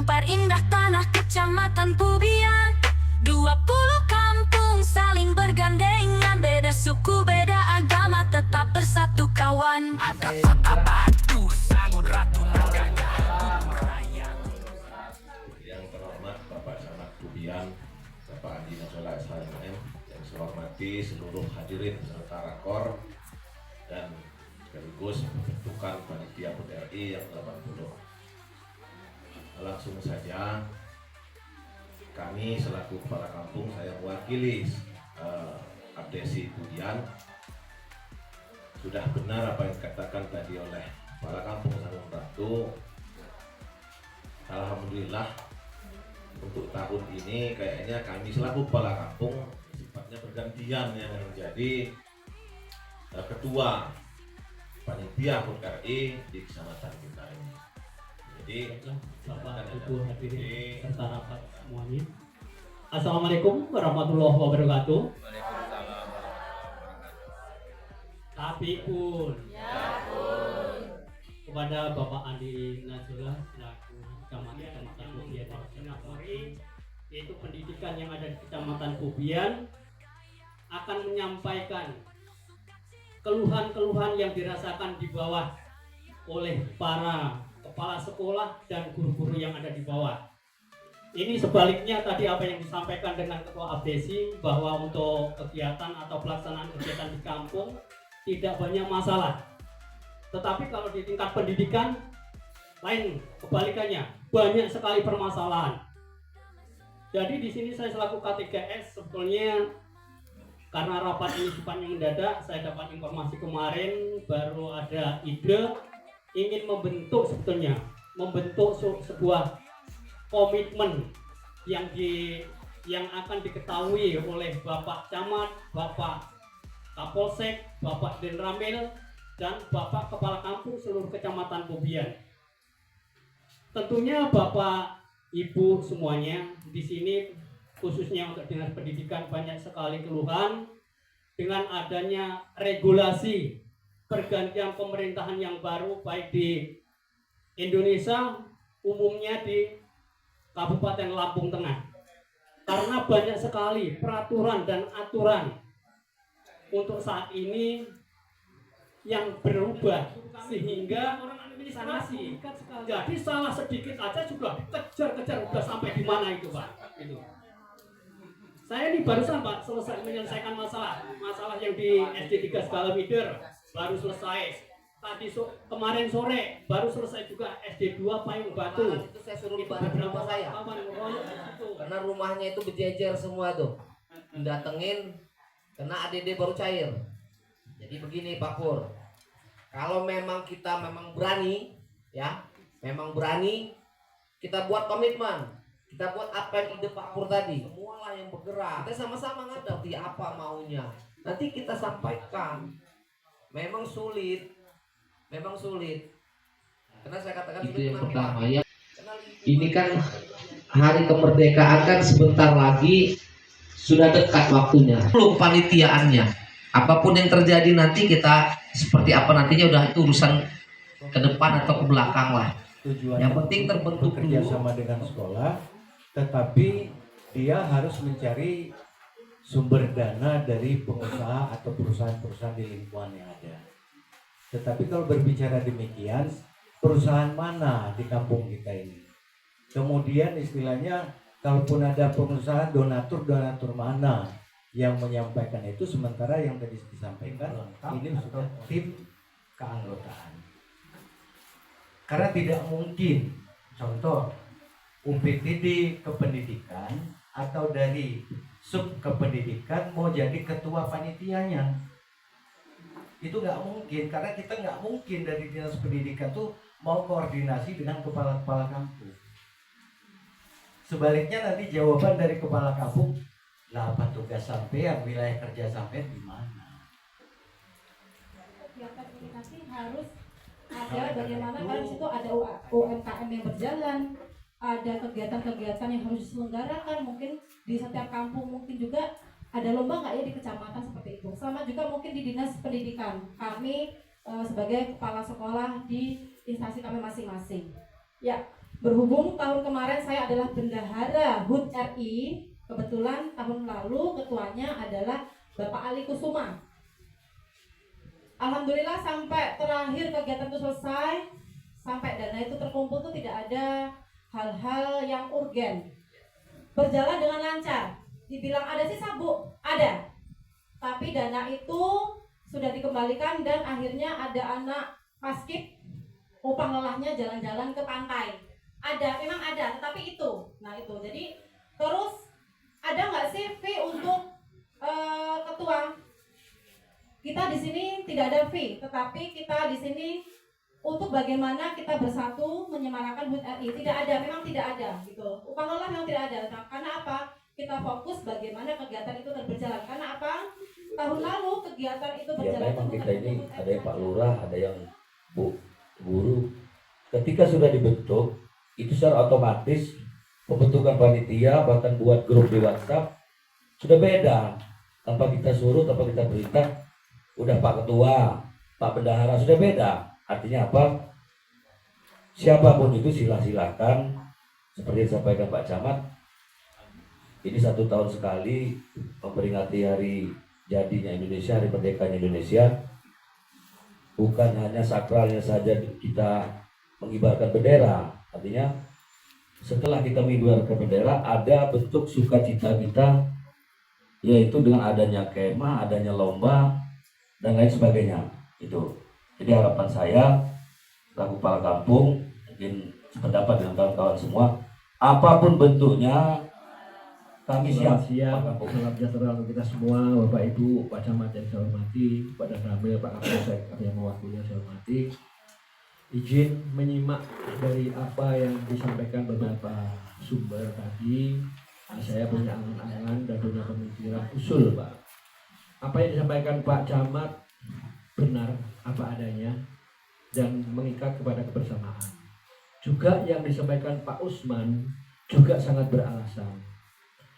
Terhampar indah tanah Kecamatan Pubian, 20 kampung saling bergandengan. Beda suku, beda agama, tetap bersatu kawan. Batu Sangun Ratu Nangganya Bubur Raya. Yang terhormat Bapak Camat Pubian, Bapak Andi Nasola SHMM, yang saya hormati seluruh hadirin serta rakor dan sekaligus pembentukan panitia HUT RI yang 80. Langsung saja, kami selaku kepala kampung, saya mewakili Abdesi Pubian. Sudah benar apa yang dikatakan tadi oleh kepala kampung Sangun Ratu. Alhamdulillah untuk tahun ini kayaknya kami selaku kepala kampung sifatnya bergantian yang menjadi ketua panitia HUT RI di kecamatan kita ini. Jadi Bapak Ibu hadirin serta rapat semuanya. Assalamualaikum warahmatullahi wabarakatuh. Tapi pun kepada Bapak Andi Nasola selaku Kecamatan Pubian yaitu pendidikan yang ada di Kecamatan Pubian akan menyampaikan keluhan-keluhan yang dirasakan di bawah oleh para kepala sekolah dan guru-guru yang ada di bawah. Ini sebaliknya tadi apa yang disampaikan dengan Ketua Abdesi, bahwa untuk kegiatan atau pelaksanaan kegiatan di kampung tidak banyak masalah. Tetapi kalau di tingkat pendidikan lain, kebalikannya, banyak sekali permasalahan. Jadi di sini saya selaku K3S sebetulnya karena rapat ini sifatnya mendadak, saya dapat informasi kemarin baru ada ide ingin membentuk sebuah komitmen yang akan diketahui oleh Bapak Camat, Bapak Kapolsek, Bapak Denramil, dan Bapak Kepala Kampung seluruh Kecamatan Pubian. Tentunya Bapak Ibu semuanya di sini khususnya untuk Dinas Pendidikan banyak sekali keluhan dengan adanya regulasi pergantian pemerintahan yang baru baik di Indonesia umumnya di Kabupaten Lampung Tengah, karena banyak sekali peraturan dan aturan untuk saat ini yang berubah sehingga administrasi jadi salah sedikit aja sudah dikejar-kejar, sudah sampai di mana itu Pak. Saya ini barusan Pak selesai menyelesaikan masalah yang di SD 3 Segala Mider baru selesai. Tadi kemarin sore baru selesai juga SD 2 Payung Batu. Itu saya suruh lebaran di rumah saya. Karena rumahnya itu berjejer semua tuh. Datengin karena ADD baru cair. Jadi begini Pak Pur. Kalau memang kita berani ya, memang berani kita buat komitmen. Kita buat apa yang ide Pak Pur tadi. Semualah yang bergerak. Kita sama-sama ngerti apa maunya. Nanti kita sampaikan. Memang sulit. Karena saya katakan itu yang pertama ya. Ini kan hari kemerdekaan kan sebentar lagi sudah dekat waktunya. Belum panitiaannya. Apapun yang terjadi nanti kita seperti apa nantinya udah itu urusan ke depan atau ke belakang lah. Tujuannya yang penting terbentuk bekerja sama dengan sekolah, tetapi dia harus mencari sumber dana dari pengusaha atau perusahaan-perusahaan di lingkungan yang ada. Tetapi kalau berbicara demikian, perusahaan mana di kampung kita ini? Kemudian istilahnya, kalaupun ada pengusaha, donatur mana yang menyampaikan itu, sementara yang tadi disampaikan ini sudah tim keanggotaan. Karena tidak mungkin, contoh UPTD kependidikan atau dari sub kependidikan mau jadi ketua panitianya, itu nggak mungkin, karena kita nggak mungkin dari dinas pendidikan tuh mau koordinasi dengan kepala-kepala kampung. Sebaliknya nanti jawaban dari kepala kampung, lah apa tugas sampean, wilayah kerja sampean di mana? Kegiatan komunikasi harus ada bagaimana kan di situ ada UMKM yang berjalan, ada kegiatan-kegiatan yang harus diselenggarakan, mungkin di setiap kampung mungkin juga ada lomba nggak ya di kecamatan seperti itu. Sama juga mungkin di dinas pendidikan kami sebagai kepala sekolah di instansi kami masing-masing. Ya, Berhubung tahun kemarin saya adalah bendahara HUT RI, kebetulan tahun lalu ketuanya adalah Bapak Ali Kusuma. Alhamdulillah sampai terakhir kegiatan itu selesai, sampai dana itu terkumpul tuh tidak ada hal-hal yang urgen. Berjalan dengan lancar. Dibilang ada sih sabuk, ada. Tapi dana itu sudah dikembalikan dan akhirnya ada anak paskib upah lelahnya jalan-jalan ke pantai. Ada, memang ada, tetapi itu. Nah itu, jadi terus ada nggak sih fee untuk ketua? Kita di sini tidak ada fee, tetapi kita di sini untuk bagaimana kita bersatu menyemarakan HUT RI. Tidak ada, memang tidak ada gitu. Upah lelah memang tidak ada. Nah, karena apa? Kita fokus bagaimana kegiatan itu berjalan. Karena apa? Tahun lalu kegiatan itu Ya berjalan. memang kita ini ada yang Pak Lurah, ada yang Bu Guru. Ketika sudah dibentuk, itu secara otomatis pembentukan panitia bahkan buat grup di WhatsApp sudah beda. Tanpa kita suruh, tanpa kita perintah, udah Pak Ketua, Pak Bendahara sudah beda. Artinya apa? Siapapun itu silakan seperti yang disampaikan Pak Camat. Ini 1 tahun sekali memperingati hari jadinya Indonesia, hari merdekanya Indonesia. Bukan hanya sakralnya saja kita mengibarkan bendera. Artinya setelah kita mengibarkan bendera ada bentuk sukacita kita, yaitu dengan adanya kemah, adanya lomba dan lain sebagainya. Itu. Jadi harapan saya selaku kepala kampung, mungkin sependapat dengan kawan-kawan semua, apapun bentuknya kami siap. Salam sejahtera untuk kita semua, Bapak Ibu, Pak Camat yang saya hormati, Pak Danramil, Pak Kapolsek yang mewakili saya hormati. Izin menyimak dari apa yang disampaikan beberapa sumber tadi. Saya punya angan-angan dan punya pemikiran usul, Pak. Apa yang disampaikan Pak Camat benar apa adanya dan mengikat kepada kebersamaan. Juga yang disampaikan Pak Usman juga sangat beralasan.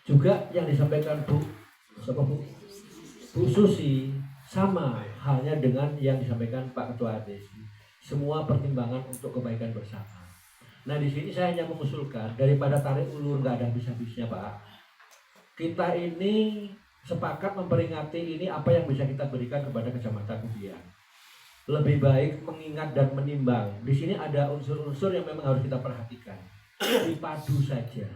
Juga yang disampaikan Bu Susi sama halnya dengan yang disampaikan Pak Ketua Desi. Semua pertimbangan untuk kebaikan bersama. Nah di sini saya hanya mengusulkan daripada tarik ulur nggak ada habis-habisnya Pak. Kita ini sepakat memperingati ini apa yang bisa kita berikan kepada Kecamatan Kubian. Lebih baik mengingat dan menimbang. Di sini ada unsur-unsur yang memang harus kita perhatikan. Dipadu saja.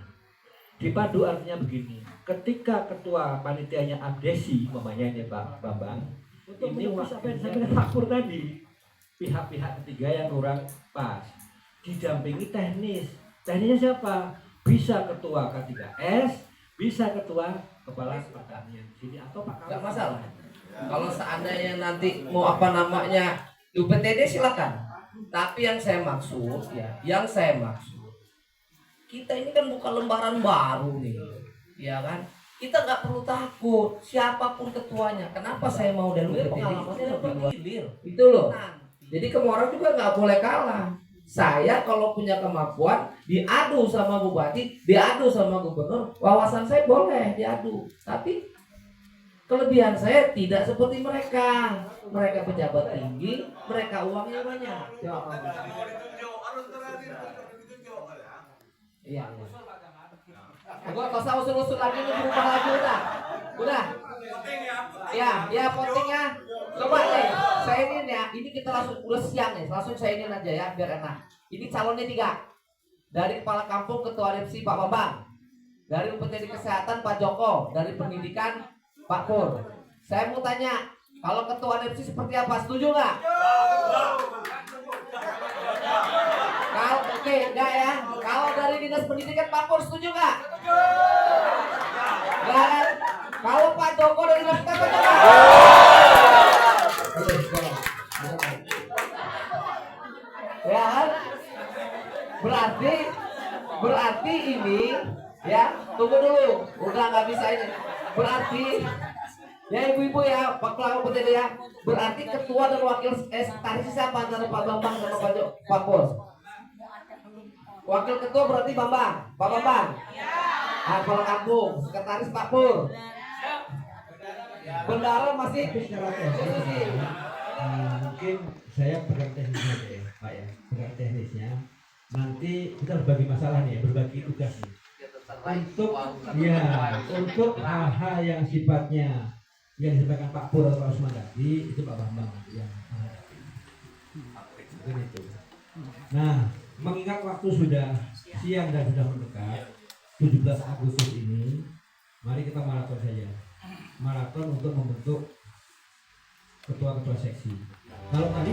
Dipadu artinya begini. Ketika ketua panitianya abdesi, mamanya ini Pak Bambang, ini apa yang disampaikan Pak Pur tadi. Pihak-pihak ketiga yang kurang pas. Didampingi teknis. Teknisnya siapa? Bisa ketua K3S, bisa ketua kepala pertanian di sini atau Pak Nggak masalah. Kalau seandainya nanti mau apa namanya UPTD silakan. Tapi yang saya maksud kita ini kan bukan lembaran baru nih, ya kan? Kita nggak perlu takut siapapun ketuanya. Kenapa saya mau dari UPTD? Pengalamannya bergilir. Itu loh. Jadi kamu orang juga nggak boleh kalah. Saya kalau punya kemampuan diadu sama bupati, diadu sama gubernur, wawasan saya boleh diadu. Tapi kelebihan saya tidak seperti mereka. Mereka pejabat tinggi, mereka uangnya banyak. Iya. Gua nggak usah usul-usul lagi nih, berubah lagi udah. Ya pentingnya. Coba nih, saya ini ya, ini kita langsung udah siang nih, langsung saya ini aja ya biar enak. Ini calonnya 3. Dari kepala kampung ketua RMC Pak Bambang, dari UPTD Kesehatan Pak Joko, dari pendidikan Pak Pur. Saya mau tanya, kalau ketua RMC seperti apa? Setuju nggak? Kalau oke, enggak ya. Kalau dari dinas pendidikan Pak Pur setuju nggak? Nggak kan? Kalau Pak Joko dari dinas pendidikan ya kan? Berarti ini ya, tunggu dulu, udah nggak bisa ini. Berarti ya ibu-ibu ya, Pak Ketua UPTD ya, berarti ketua dan wakil sekretaris siapa antara Pak Bambang sama Pak Pur? Wakil ketua berarti Pak Bambang. Kepala kampung, sekretaris Pak Pur. Bendara masih mungkin saya pegang teknisnya deh, Pak ya, pegang teknisnya. nanti kita berbagi masalah nih, berbagi tugas nih. Untuk hal-hal yang sifatnya yang disampaikan Pak Pur atau Pak Usman tadi, itu Pak Bambang yang menghadapi. Mungkin itu. Nah, mengingat waktu sudah siang dan sudah mendekat 17 Agustus ini, mari kita maraton saja. Maraton untuk membentuk ketua-ketua seksi. Kalau tadi